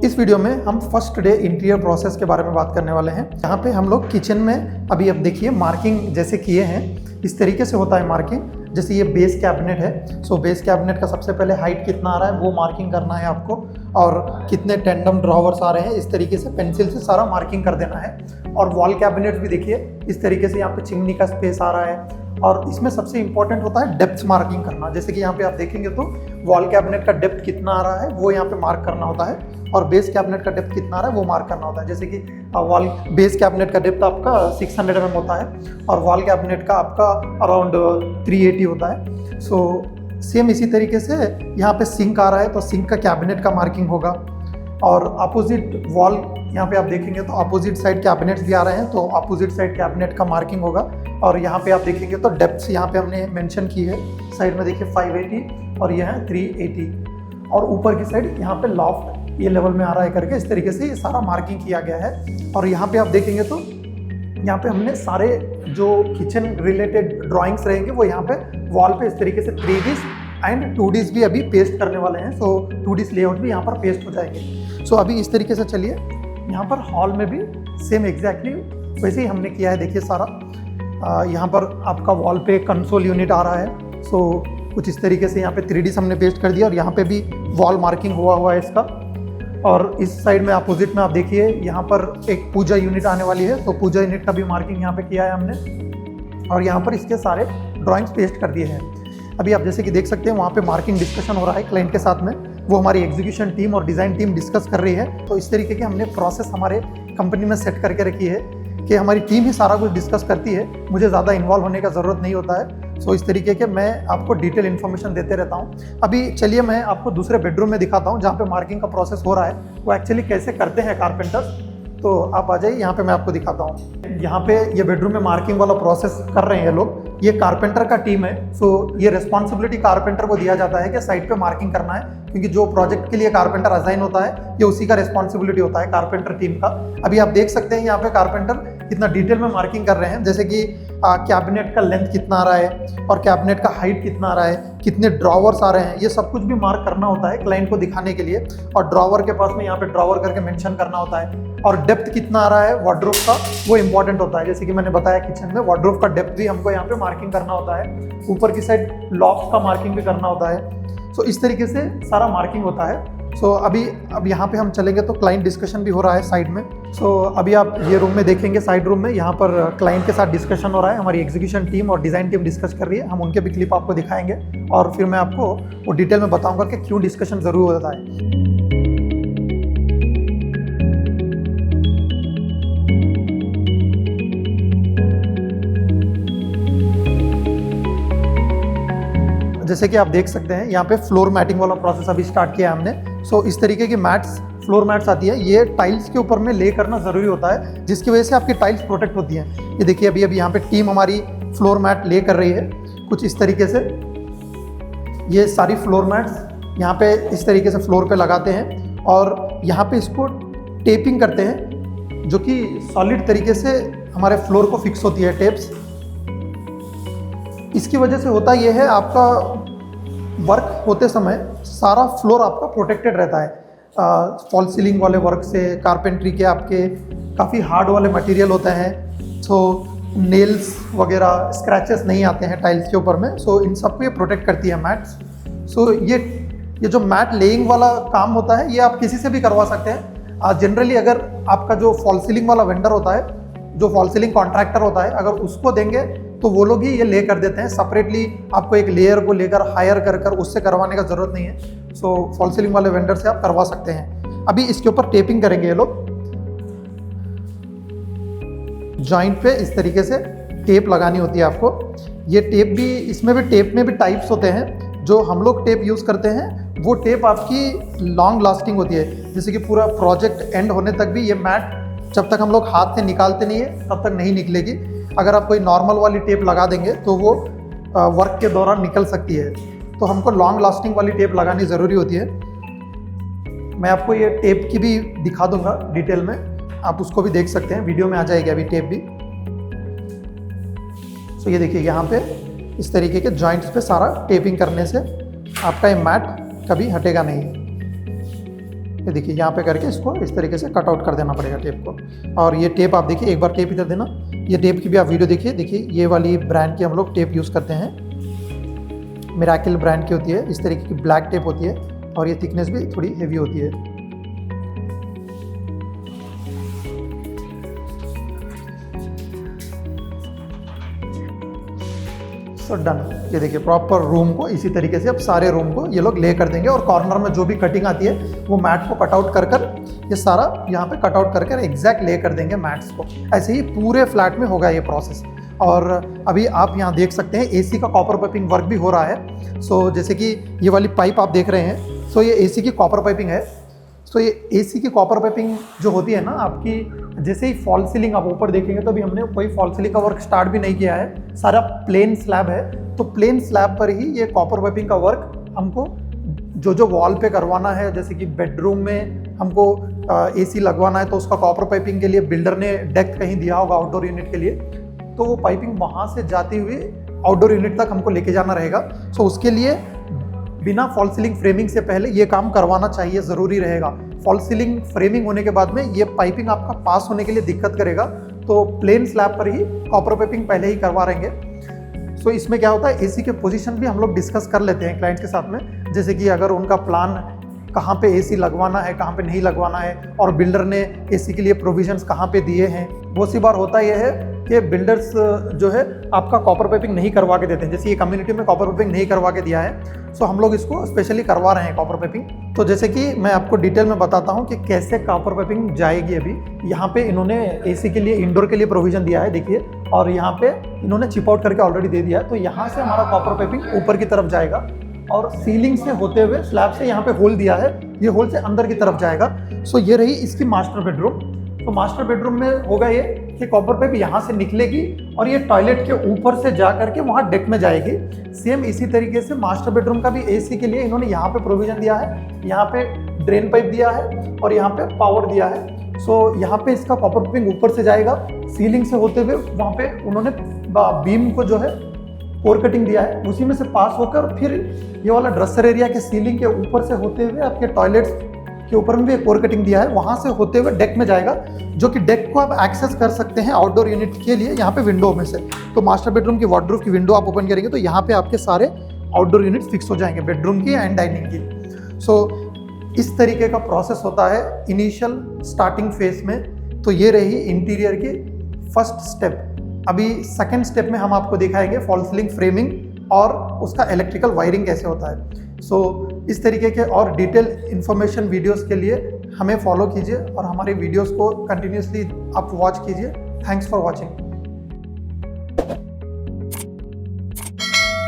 इस वीडियो में हम फर्स्ट डे इंटीरियर प्रोसेस के बारे में बात करने वाले हैं। यहाँ पे हम लोग किचन में अभी अब देखिए मार्किंग जैसे किए हैं, इस तरीके से होता है मार्किंग। जैसे ये बेस कैबिनेट है, सो बेस कैबिनेट का सबसे पहले हाइट कितना आ रहा है वो मार्किंग करना है आपको, और कितने टेंडम ड्रॉवर्स आ रहे हैं इस तरीके से पेंसिल से सारा मार्किंग कर देना है। और वॉल कैबिनेट भी देखिए इस तरीके से यहाँ पे चिमनी का स्पेस आ रहा है। और इसमें सबसे इंपॉर्टेंट होता है डेप्थ मार्किंग करना। जैसे कि यहाँ पे आप देखेंगे तो वॉल कैबिनेट का डेप्थ कितना आ रहा है वो यहाँ पे मार्क करना होता है, और बेस कैबिनेट का डेप्थ कितना आ रहा है वो मार्क करना होता है। जैसे कि वॉल बेस कैबिनेट का डेप्थ आपका 600 mm होता है और वॉल कैबिनेट का आपका अराउंड 380 होता है। सो सेम इसी तरीके से यहाँ पे सिंक आ रहा है तो सिंक का कैबिनेट का मार्किंग होगा। और अपोजिट वॉल यहाँ पे आप देखेंगे तो अपोजिट साइड कैबिनेट्स भी आ रहे हैं तो अपोजिट साइड कैबिनेट का मार्किंग होगा। और यहाँ पे आप देखेंगे तो डेप्थ यहाँ पे हमने मेंशन की है, साइड में देखिए 580 और यह है 380, और ऊपर की साइड यहाँ पे लॉफ्ट ये लेवल में आ रहा है करके इस तरीके से ये सारा मार्किंग किया गया है। और यहाँ पे आप देखेंगे तो यहाँ पे हमने सारे जो किचन रिलेटेड ड्राइंग्स रहेंगे वो यहाँ पे वॉल पे इस तरीके से 3Ds एंड 2Ds भी अभी पेस्ट करने वाले हैं। सो 2Ds लेआउट भी यहाँ पर पेस्ट हो जाएंगे। सो अभी इस तरीके से चलिए यहाँ पर हॉल में भी सेम एग्जैक्टली वैसे ही हमने किया है। देखिए सारा यहाँ पर आपका वॉल पे कंसोल यूनिट आ रहा है। सो कुछ इस तरीके से यहाँ पे 3Ds हमने पेस्ट कर दिया और यहाँ पे भी वॉल मार्किंग हुआ है इसका। और इस साइड में अपोजिट में आप देखिए यहाँ पर एक पूजा यूनिट आने वाली है, तो पूजा यूनिट का भी मार्किंग यहाँ पे किया है हमने, और यहाँ पर इसके सारे ड्राइंग्स पेस्ट कर दिए हैं। अभी आप जैसे कि देख सकते हैं वहाँ पे मार्किंग डिस्कशन हो रहा है क्लाइंट के साथ में, वो हमारी एग्जीक्यूशन टीम और डिज़ाइन टीम डिस्कस कर रही है। तो इस तरीके की हमने प्रोसेस हमारे कंपनी में सेट करके रखी है कि हमारी टीम ही सारा कुछ डिस्कस करती है, मुझे ज़्यादा इन्वॉल्व होने का ज़रूरत नहीं होता है। सो इस तरीके के मैं आपको डिटेल इन्फॉर्मेशन देते रहता हूँ। अभी चलिए मैं आपको दूसरे बेडरूम में दिखाता हूँ जहाँ पे मार्किंग का प्रोसेस हो रहा है, वो एक्चुअली कैसे करते हैं कारपेंटर्स। तो आप आ जाइए, यहाँ पे मैं आपको दिखाता हूँ। यहाँ पे ये बेडरूम में मार्किंग वाला प्रोसेस कर रहे हैं लोग, ये कारपेंटर का टीम है। सो ये रिस्पॉन्सिबिलिटी कारपेंटर को दिया जाता है कि साइट पे मार्किंग करना है, क्योंकि जो प्रोजेक्ट के लिए कारपेंटर असाइन होता है ये उसी का रिस्पॉन्सिबिलिटी होता है कारपेंटर टीम का। अभी आप देख सकते हैं यहाँ पे कारपेंटर कितना डिटेल में मार्किंग कर रहे हैं, जैसे कि कैबिनेट का लेंथ कितना आ रहा है और कैबिनेट का हाइट कितना आ रहा है, कितने ड्रॉवर्स आ रहे हैं, ये सब कुछ भी मार्क करना होता है क्लाइंट को दिखाने के लिए। और ड्रॉवर के पास में यहाँ पे ड्रॉवर करके मेंशन करना होता है। और डेप्थ कितना आ रहा है वार्डरोब का वो इंपॉर्टेंट होता है, जैसे कि मैंने बताया किचन में वार्डरोब का डेप्थ भी हमको यहाँ पे मार्किंग करना होता है। ऊपर की साइड लॉफ्ट का मार्किंग भी करना होता है। सो इस तरीके से सारा मार्किंग होता है। सो अब यहाँ पे हम चलेंगे तो क्लाइंट डिस्कशन भी हो रहा है साइड में। सो अभी आप ये रूम में देखेंगे, साइड रूम में यहाँ पर क्लाइंट के साथ डिस्कशन हो रहा है, हमारी एग्जीक्यूशन टीम और डिज़ाइन टीम डिस्कस कर रही है। हम उनके भी क्लिप आपको दिखाएंगे और फिर मैं आपको वो डिटेल में बताऊंगा कि क्यों डिस्कशन ज़रूर होता है। जैसे कि आप देख सकते हैं यहाँ पे फ्लोर मैटिंग वाला प्रोसेस अभी स्टार्ट किया है हमने। सो इस तरीके की मैट्स, फ्लोर मैट्स आती है, ये टाइल्स के ऊपर में ले करना ज़रूरी होता है, जिसकी वजह से आपकी टाइल्स प्रोटेक्ट होती हैं। ये देखिए अभी यहाँ पे टीम हमारी फ्लोर मैट ले कर रही है कुछ इस तरीके से। ये सारी फ्लोर मैट्स यहाँ पे इस तरीके से फ्लोर पे लगाते हैं और यहाँ पे इसको टेपिंग करते हैं, जो कि सॉलिड तरीके से हमारे फ्लोर को फिक्स होती है टेप्स। इसकी वजह से होता ये है, आपका वर्क होते समय सारा फ्लोर आपका प्रोटेक्टेड रहता है फॉल सीलिंग वाले वर्क से। कारपेंट्री के आपके काफ़ी हार्ड वाले मटेरियल होते हैं, सो नेल्स वगैरह स्क्रैचेस नहीं आते हैं टाइल्स के ऊपर में। सो इन सबको ये प्रोटेक्ट करती है मैट्स। सो ये जो मैट लेइंग वाला काम होता है ये आप किसी से भी करवा सकते हैं। जनरली अगर आपका जो फॉल सीलिंग वाला वेंडर होता है, जो फॉल सीलिंग कॉन्ट्रैक्टर होता है, अगर उसको देंगे तो वो लोग ही ये ले कर देते हैं। सेपरेटली आपको एक लेयर को लेकर हायर कर उससे करवाने का ज़रूरत नहीं है। सो फॉल सीलिंग वाले वेंडर से आप करवा सकते हैं। अभी इसके ऊपर टेपिंग करेंगे ये लोग, जॉइंट पे इस तरीके से टेप लगानी होती है आपको। ये टेप भी, इसमें भी टेप में भी टाइप्स होते हैं। जो हम लोग टेप यूज़ करते हैं वो टेप आपकी लॉन्ग लास्टिंग होती है, जैसे कि पूरा प्रोजेक्ट एंड होने तक भी ये मैट जब तक हम लोग हाथ से निकालते नहीं है तब तक नहीं निकलेगी। अगर आप कोई नॉर्मल वाली टेप लगा देंगे तो वो वर्क के दौरान निकल सकती है, तो हमको लॉन्ग लास्टिंग वाली टेप लगानी ज़रूरी होती है। मैं आपको ये टेप की भी दिखा दूंगा डिटेल में, आप उसको भी देख सकते हैं, वीडियो में आ जाएगी अभी टेप भी। सो ये देखिए यहाँ पे इस तरीके के जॉइंट्स पे सारा टेपिंग करने से आपका ये मैट कभी हटेगा नहीं। ये देखिए यहाँ पे करके इसको इस तरीके से कट आउट कर देना पड़ेगा टेप को। और ये टेप आप देखिए, एक बार टेप इधर देना, ये टेप की भी आप वीडियो देखिए। देखिए ये वाली ब्रांड की हम लोग टेप यूज़ करते हैं, मिराकिल ब्रांड की होती है, इस तरीके की ब्लैक टेप होती है और ये थिकनेस भी थोड़ी हेवी होती है। So done. ये देखिए प्रॉपर रूम को इसी तरीके से अब सारे रूम को ये लोग ले कर देंगे और कॉर्नर में जो भी कटिंग आती है वो मैट को कट आउट कर कर ये सारा यहाँ पे कट आउट कर कर एग्जैक्ट ले कर देंगे मैट्स को। ऐसे ही पूरे फ्लैट में होगा ये प्रोसेस। और अभी आप यहाँ देख सकते हैं एसी का कॉपर पाइपिंग वर्क भी हो रहा है। सो जैसे कि ये वाली पाइप आप देख रहे हैं, सो ये एसी की कॉपर पाइपिंग है। सो ये एसी की कॉपर पाइपिंग जो होती है ना आपकी, जैसे ही फॉल सीलिंग आप ऊपर देखेंगे तो अभी हमने कोई फॉल सीलिंग का वर्क स्टार्ट भी नहीं किया है, सारा प्लेन स्लैब है। तो प्लेन स्लैब पर ही ये कॉपर पाइपिंग का वर्क हमको जो वॉल पे करवाना है, जैसे कि बेडरूम में हमको एसी लगवाना है तो उसका कॉपर पाइपिंग के लिए बिल्डर ने डेक कहीं दिया होगा आउटडोर यूनिट के लिए, तो वो पाइपिंग वहाँ से जाती हुई आउटडोर यूनिट तक हमको लेके जाना रहेगा। सो उसके लिए बिना फॉल सीलिंग फ्रेमिंग से पहले ये काम करवाना चाहिए, ज़रूरी रहेगा। फॉल सीलिंग फ्रेमिंग होने के बाद में ये पाइपिंग आपका पास होने के लिए दिक्कत करेगा, तो प्लेन स्लैब पर ही कॉपर पाइपिंग पहले ही करवा रहेंगे। सो इसमें क्या होता है, एसी के पोजीशन भी हम लोग डिस्कस कर लेते हैं क्लाइंट के साथ में, जैसे कि अगर उनका प्लान कहाँ पे एसी लगवाना है, कहाँ पे नहीं लगवाना है, और बिल्डर ने एसी के लिए प्रोविजंस कहाँ पे दिए हैं। बहुत सी बार होता यह है कि बिल्डर्स जो है आपका कॉपर पाइपिंग नहीं करवा के देते हैं, जैसे ये कम्युनिटी में कॉपर पाइपिंग नहीं करवा के दिया है, सो हम लोग इसको स्पेशली करवा रहे हैं कॉपर पाइपिंग। तो जैसे कि मैं आपको डिटेल में बताता हूँ कि कैसे कॉपर पाइपिंग जाएगी। अभी यहाँ पे इन्होंने एसी के लिए, इंडोर के लिए प्रोविजन दिया है, देखिए, और यहाँ पे इन्होंने चिप आउट करके ऑलरेडी दे दिया है। तो यहाँ से हमारा कॉपर पाइपिंग ऊपर की तरफ जाएगा और सीलिंग से होते हुए स्लैब से यहाँ पे होल दिया है, ये होल से अंदर की तरफ जाएगा। सो ये रही इसकी मास्टर बेडरूम। तो मास्टर बेडरूम में होगा ये कि कॉपर पाइप यहाँ से निकलेगी और ये टॉयलेट के ऊपर से जा करके वहाँ डेक में जाएगी। सेम इसी तरीके से मास्टर बेडरूम का भी एसी के लिए इन्होंने यहाँ पे प्रोविजन दिया है, यहाँ पे ड्रेन पाइप दिया है और यहाँ पे पावर दिया है। सो यहाँ पे इसका कॉपर पाइपिंग ऊपर से जाएगा, सीलिंग से होते हुए वहाँ पे उन्होंने बीम को जो है कोर कटिंग दिया है, उसी में से पास होकर फिर ये वाला ड्रेसर एरिया के सीलिंग के ऊपर से होते हुए आपके टॉयलेट्स के ऊपर में भी एक कोर कटिंग दिया है, वहाँ से होते हुए डेक में जाएगा, जो कि डेक को आप एक्सेस कर सकते हैं आउटडोर यूनिट के लिए यहाँ पे विंडो में से। तो मास्टर बेडरूम की वार्डरोब की विंडो आप ओपन करेंगे तो यहाँ पे आपके सारे आउटडोर यूनिट फिक्स हो जाएंगे, बेडरूम की एंड डाइनिंग की। सो इस तरीके का प्रोसेस होता है इनिशियल स्टार्टिंग फेज में। तो ये रही इंटीरियर की फर्स्ट स्टेप। अभी सेकेंड स्टेप में हम आपको दिखाएंगे फॉल सीलिंग फ्रेमिंग और उसका इलेक्ट्रिकल वायरिंग कैसे होता है। सो इस तरीके के और डिटेल इन्फॉर्मेशन वीडियोस के लिए हमें फॉलो कीजिए और हमारे वीडियोस को कंटिन्यूसली आप वॉच कीजिए। Thanks for watching.